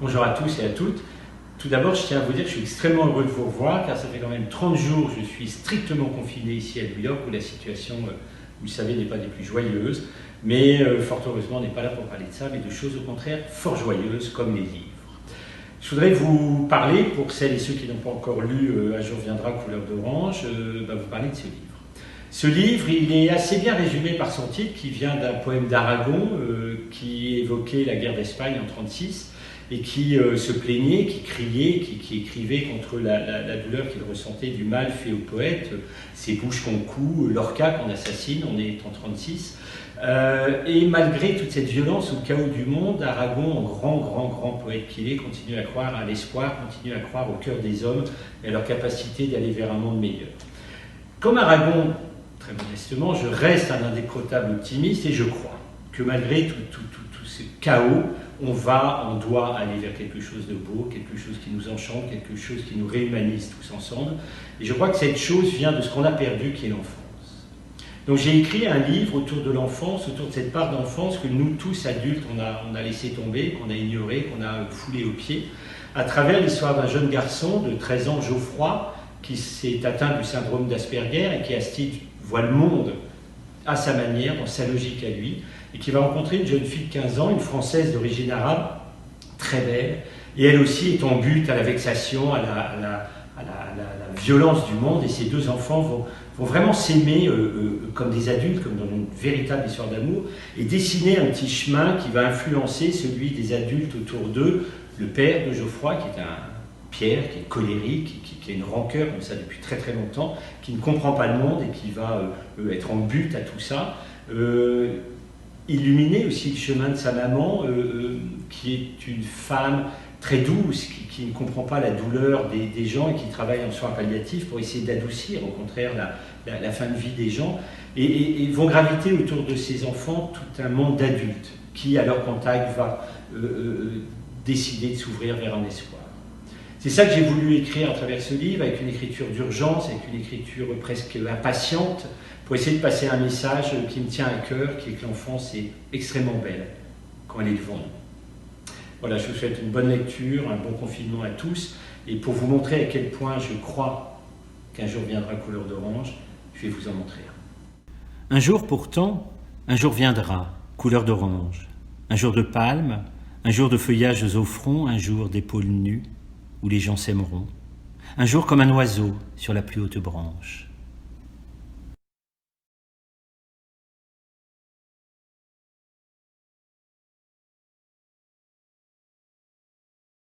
Bonjour à tous et à toutes. Tout d'abord, je tiens à vous dire que je suis extrêmement heureux de vous revoir car ça fait quand même 30 jours que je suis strictement confiné ici à New York où la situation, vous le savez, n'est pas des plus joyeuses. Mais fort heureusement, on n'est pas là pour parler de ça, mais de choses au contraire fort joyeuses comme les livres. Je voudrais vous parler, pour celles et ceux qui n'ont pas encore lu Un jour viendra, couleur d'orange, vous parler de ce livre. Ce livre, il est assez bien résumé par son titre qui vient d'un poème d'Aragon qui évoquait la guerre d'Espagne en 1936 et qui se plaignait, qui criait, qui écrivait contre la douleur qu'il ressentait du mal fait au poète, ses bouches qu'on coud, Lorca qu'on assassine, on est en 1936. Et malgré toute cette violence au chaos du monde, Aragon, en grand poète qu'il est, continue à croire à l'espoir, continue à croire au cœur des hommes et à leur capacité d'aller vers un monde meilleur. Comme Aragon, très modestement, je reste un indécrottable optimiste et je crois que malgré tout ce chaos, on doit aller vers quelque chose de beau, quelque chose qui nous enchante, quelque chose qui nous réhumanise tous ensemble. Et je crois que cette chose vient de ce qu'on a perdu, qui est l'enfance. Donc j'ai écrit un livre autour de l'enfance, autour de cette part d'enfance que nous tous adultes, on a laissé tomber, qu'on a ignoré, qu'on a foulé aux pieds, à travers l'histoire d'un jeune garçon de 13 ans, Geoffroy, qui s'est atteint du syndrome d'Asperger et qui à ce titre voit le monde à sa manière, dans sa logique à lui, et qui va rencontrer une jeune fille de 15 ans, une Française d'origine arabe, très belle, et elle aussi est en butte à la vexation, à la violence du monde, et ces deux enfants vont vraiment s'aimer comme des adultes, comme dans une véritable histoire d'amour, et dessiner un petit chemin qui va influencer celui des adultes autour d'eux, le père de Geoffroy, qui est un Pierre, qui est colérique, qui a une rancœur comme ça depuis très longtemps, qui ne comprend pas le monde et qui va être en butte à tout ça. Illuminer aussi le chemin de sa maman, qui est une femme très douce, qui ne comprend pas la douleur des gens et qui travaille en soins palliatifs pour essayer d'adoucir au contraire la fin de vie des gens. Et vont graviter autour de ces enfants tout un monde d'adultes qui, à leur contact, va décider de s'ouvrir vers un espoir. C'est ça que j'ai voulu écrire à travers ce livre, avec une écriture d'urgence, avec une écriture presque impatiente, pour essayer de passer un message qui me tient à cœur, qui est que l'enfance est extrêmement belle quand elle est devant nous. Voilà, je vous souhaite une bonne lecture, un bon confinement à tous, et pour vous montrer à quel point je crois qu'un jour viendra couleur d'orange, je vais vous en montrer un. Un jour pourtant, un jour viendra, couleur d'orange, un jour de palme, un jour de feuillages au front, un jour d'épaules nues, où les gens s'aimeront, un jour comme un oiseau sur la plus haute branche.